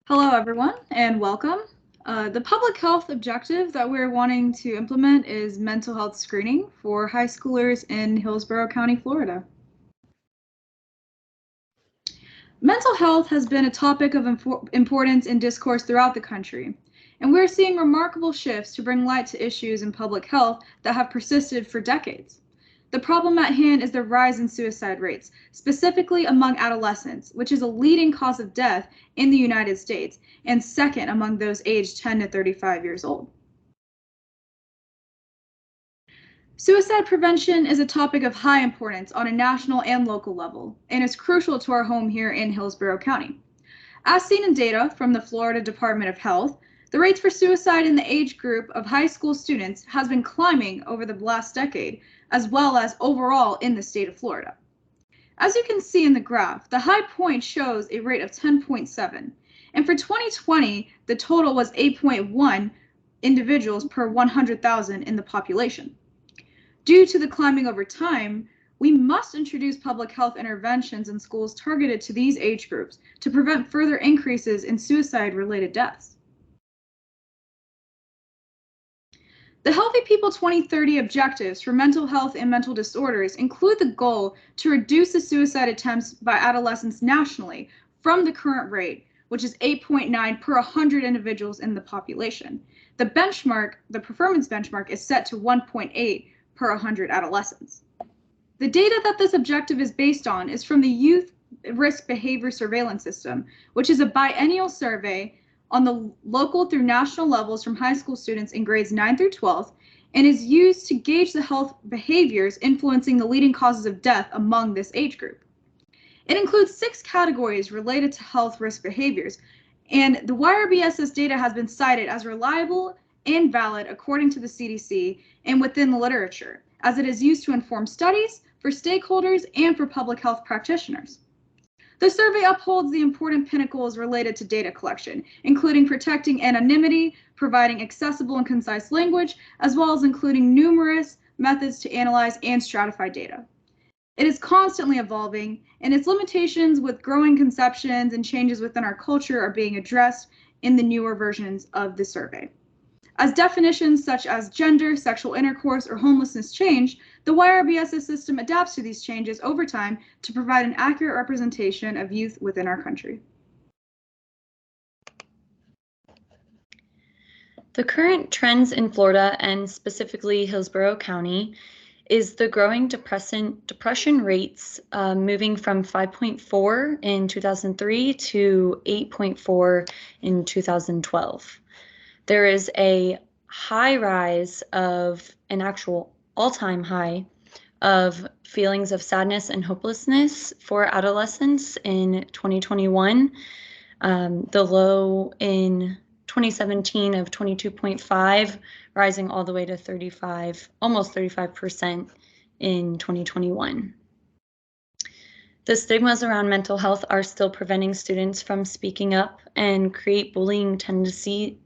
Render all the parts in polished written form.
Hello, everyone, and welcome. The public health objective that we're wanting to implement is mental health screening for high schoolers in Hillsborough County, Florida. Mental health has been a topic of importance in discourse throughout the country, and we're seeing remarkable shifts to bring light to issues in public health that have persisted for decades. The problem at hand is the rise in suicide rates, specifically among adolescents, which is a leading cause of death in the United States and second among those aged 10 to 35 years old. Suicide prevention is a topic of high importance on a national and local level, and is crucial to our home here in Hillsborough County. As seen in data from the Florida Department of Health, the rates for suicide in the age group of high school students has been climbing over the last decade, as well as overall in the state of Florida. As you can see in the graph, the high point shows a rate of 10.7, and for 2020, the total was 8.1 individuals per 100,000 in the population. Due to the climbing over time, we must introduce public health interventions in schools targeted to these age groups to prevent further increases in suicide-related deaths. The Healthy People 2030 objectives for mental health and mental disorders include the goal to reduce the suicide attempts by adolescents nationally from the current rate, which is 8.9 per 100 individuals in the population. The performance benchmark is set to 1.8 per 100 adolescents. The data that this objective is based on is from the Youth Risk Behavior Surveillance System, which is a biennial survey on the local through national levels from high school students in grades 9 through 12, and is used to gauge the health behaviors influencing the leading causes of death among this age group. It includes 6 categories related to health risk behaviors, and the YRBSS data has been cited as reliable and valid according to the CDC and within the literature, as it is used to inform studies, for stakeholders, and for public health practitioners. The survey upholds the important pinnacles related to data collection, including protecting anonymity, providing accessible and concise language, as well as including numerous methods to analyze and stratify data. It is constantly evolving, and its limitations with growing conceptions and changes within our culture are being addressed in the newer versions of the survey. As definitions such as gender, sexual intercourse, or homelessness change, the YRBSS system adapts to these changes over time to provide an accurate representation of youth within our country. The current trends in Florida, and specifically Hillsborough County, is the growing depression rates moving from 5.4 in 2003 to 8.4 in 2012. There is a high rise of an actual all-time high of feelings of sadness and hopelessness for adolescents in 2021. The low in 2017 of 22.5, rising all the way to 35, almost 35% in 2021. The stigmas around mental health are still preventing students from speaking up and create bullying tendencies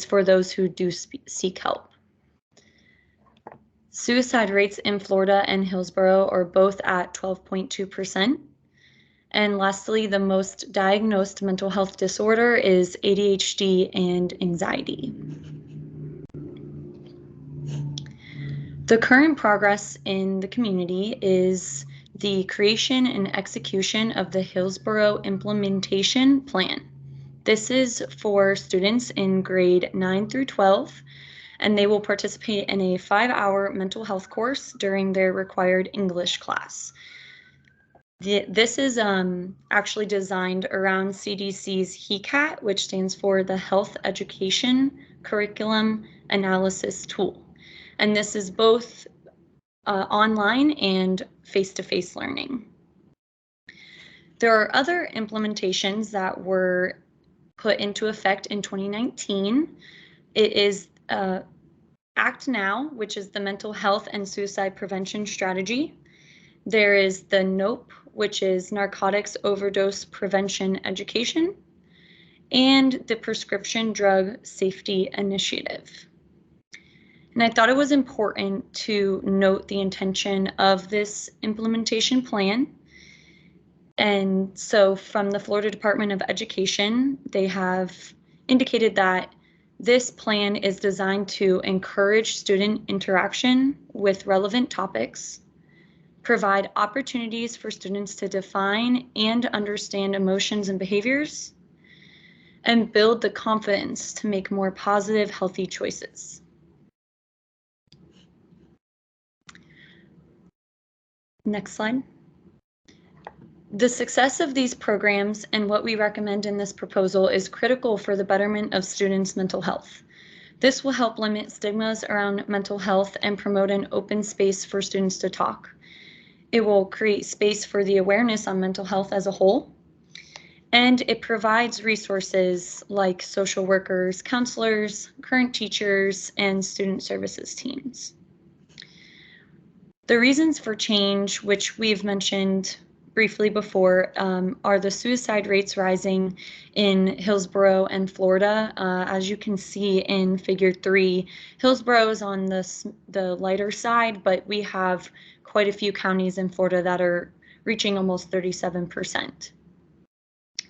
for those who do seek help. Suicide rates in Florida and Hillsborough are both at 12.2%. And lastly, the most diagnosed mental health disorder is ADHD and anxiety. The current progress in the community is the creation and execution of the Hillsborough Implementation Plan. This is for students in grade 9 through 12, and they will participate in a 5-hour mental health course during their required English class. This is actually designed around CDC's HECAT, which stands for the Health Education Curriculum Analysis Tool. And this is both online and face-to-face learning. There are other implementations that were put into effect in 2019. It is ACT NOW, which is the Mental Health and Suicide Prevention Strategy. There is the NOPE, which is Narcotics Overdose Prevention Education, and the Prescription Drug Safety Initiative. And I thought it was important to note the intention of this implementation plan. And so from the Florida Department of Education, they have indicated that this plan is designed to encourage student interaction with relevant topics, provide opportunities for students to define and understand emotions and behaviors, and build the confidence to make more positive, healthy choices. Next slide. The success of these programs and what we recommend in this proposal is critical for the betterment of students' mental health. This will help limit stigmas around mental health and promote an open space for students to talk. It will create space for the awareness on mental health as a whole, and it provides resources like social workers, counselors, current teachers, and student services teams. The reasons for change, which we've mentioned briefly before, are the suicide rates rising in Hillsborough and Florida. As you can see in Figure 3, Hillsborough is on the lighter side, but we have quite a few counties in Florida that are reaching almost 37%.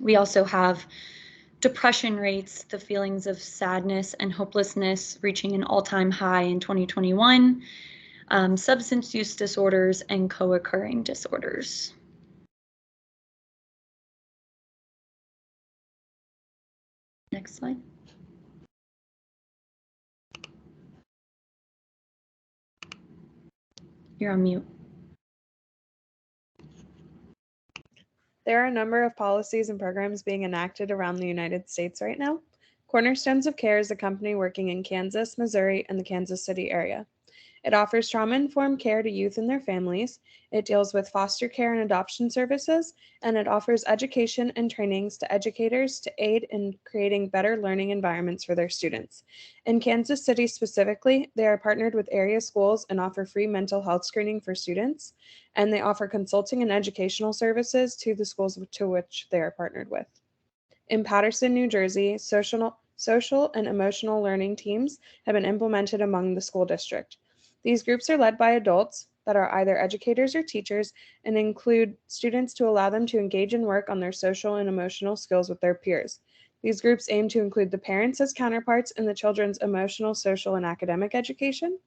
We also have depression rates, the feelings of sadness and hopelessness reaching an all-time high in 2021, substance use disorders, and co-occurring disorders. Next slide. You're on mute. There are a number of policies and programs being enacted around the United States right now. Cornerstones of Care is a company working in Kansas, Missouri, and the Kansas City area. It offers trauma-informed care to youth and their families. It deals with foster care and adoption services, and it offers education and trainings to educators to aid in creating better learning environments for their students. In Kansas City specifically, they are partnered with area schools and offer free mental health screening for students, and they offer consulting and educational services to the schools to which they are partnered with. In Paterson, New Jersey, social and emotional learning teams have been implemented among the school district. These groups are led by adults that are either educators or teachers and include students to allow them to engage and work on their social and emotional skills with their peers. These groups aim to include the parents as counterparts in the children's emotional, social, and academic education,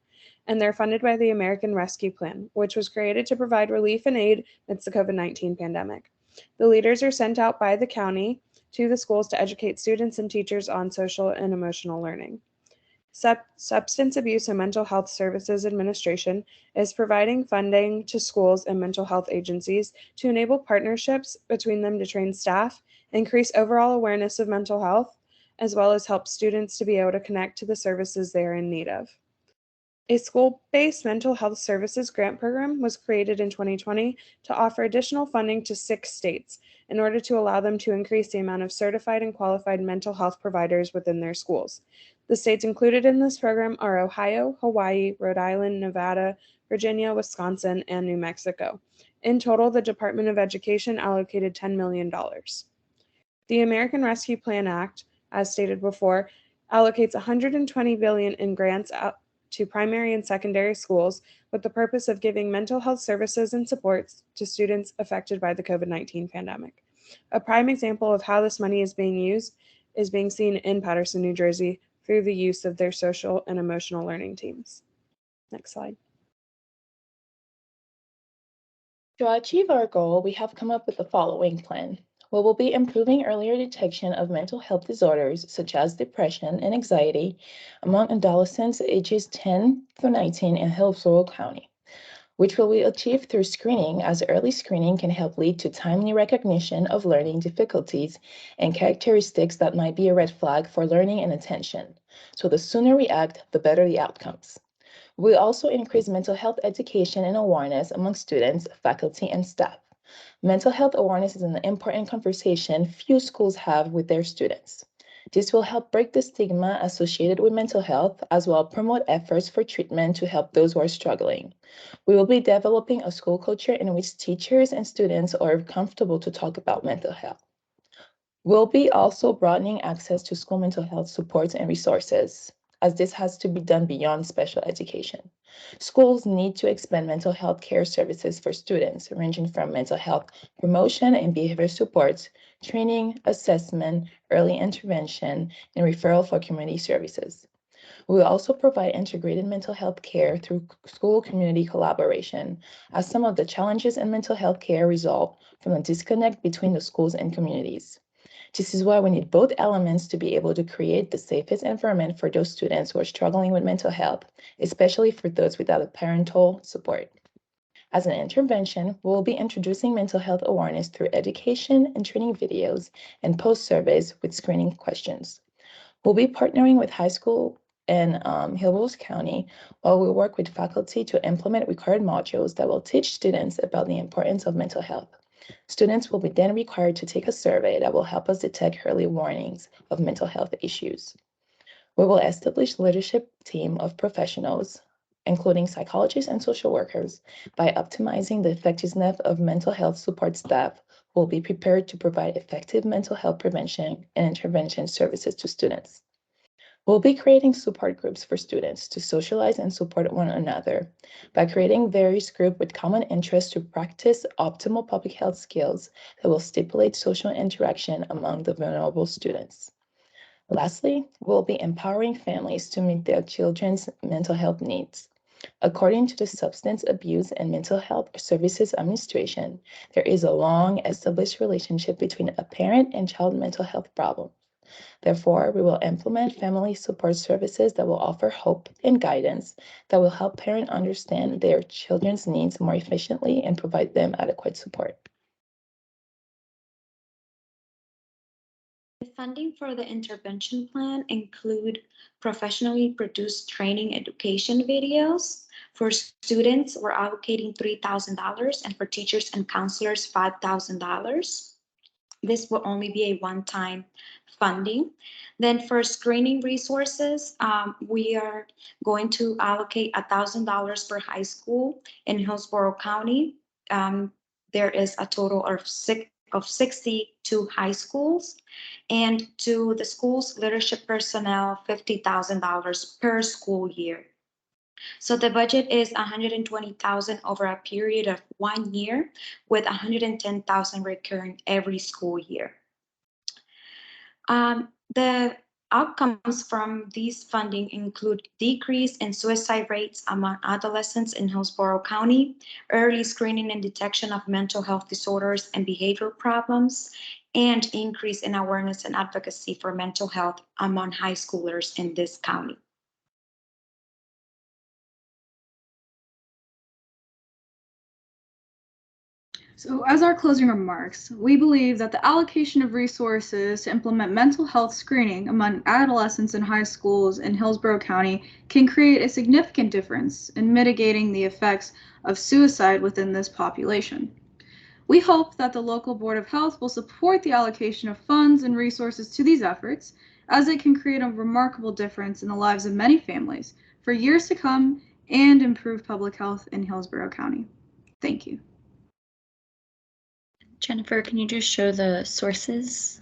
and they're funded by the American Rescue Plan, which was created to provide relief and aid amidst the COVID-19 pandemic. The leaders are sent out by the county to the schools to educate students and teachers on social and emotional learning. Substance Abuse and Mental Health Services Administration is providing funding to schools and mental health agencies to enable partnerships between them to train staff, increase overall awareness of mental health, as well as help students to be able to connect to the services they are in need of. A school-based mental health services grant program was created in 2020 to offer additional funding to 6 states in order to allow them to increase the amount of certified and qualified mental health providers within their schools. The states included in this program are Ohio, Hawaii, Rhode Island, Nevada, Virginia, Wisconsin, and New Mexico. In total, the Department of Education allocated $10 million. The American Rescue Plan Act, as stated before, allocates $120 billion in grants to primary and secondary schools with the purpose of giving mental health services and supports to students affected by the COVID-19 pandemic. A prime example of how this money is being used is being seen in Paterson, New Jersey, through the use of their social and emotional learning teams. Next slide. To achieve our goal, we have come up with the following plan. We will be improving earlier detection of mental health disorders such as depression and anxiety among adolescents ages 10 through 19 in Hillsborough County, which will be achieved through screening, as early screening can help lead to timely recognition of learning difficulties and characteristics that might be a red flag for learning and attention. So the sooner we act, the better the outcomes. We also increase mental health education and awareness among students, faculty, and staff. Mental health awareness is an important conversation few schools have with their students. This will help break the stigma associated with mental health, as well as promote efforts for treatment to help those who are struggling. We will be developing a school culture in which teachers and students are comfortable to talk about mental health. We'll be also broadening access to school mental health supports and resources, as this has to be done beyond special education. Schools need to expand mental health care services for students, ranging from mental health promotion and behavior supports, training, assessment, early intervention, and referral for community services. We will also provide integrated mental health care through school-community collaboration, as some of the challenges in mental health care result from a disconnect between the schools and communities. This is why we need both elements to be able to create the safest environment for those students who are struggling with mental health, especially for those without parental support. As an intervention, we will be introducing mental health awareness through education and training videos and post surveys with screening questions. We'll be partnering with high school in Hillsborough County while we work with faculty to implement required modules that will teach students about the importance of mental health. Students will be then required to take a survey that will help us detect early warnings of mental health issues. We will establish a leadership team of professionals, including psychologists and social workers, by optimizing the effectiveness of mental health support staff who will be prepared to provide effective mental health prevention and intervention services to students. We'll be creating support groups for students to socialize and support one another by creating various groups with common interests to practice optimal public health skills that will stimulate social interaction among the vulnerable students. Lastly, we'll be empowering families to meet their children's mental health needs. According to the Substance Abuse and Mental Health Services Administration, there is a long established relationship between a parent and child mental health problem. Therefore, we will implement family support services that will offer hope and guidance that will help parents understand their children's needs more efficiently and provide them adequate support. The funding for the intervention plan include professionally produced training education videos. For students, we're allocating $3,000 and for teachers and counselors, $5,000. This will only be a one-time funding. Then for screening resources, we are going to allocate $1,000 per high school in Hillsborough County. There is a total of 62 high schools, and to the school's leadership personnel, $50,000 per school year. So the budget is $120,000 over a period of 1 year, with $110,000 recurring every school year. The outcomes from these funding include decrease in suicide rates among adolescents in Hillsborough County, early screening and detection of mental health disorders and behavior problems, and increase in awareness and advocacy for mental health among high schoolers in this county. So as our closing remarks, we believe that the allocation of resources to implement mental health screening among adolescents in high schools in Hillsborough County can create a significant difference in mitigating the effects of suicide within this population. We hope that the local Board of Health will support the allocation of funds and resources to these efforts, as it can create a remarkable difference in the lives of many families for years to come and improve public health in Hillsborough County. Thank you. Jennifer, can you just show the sources?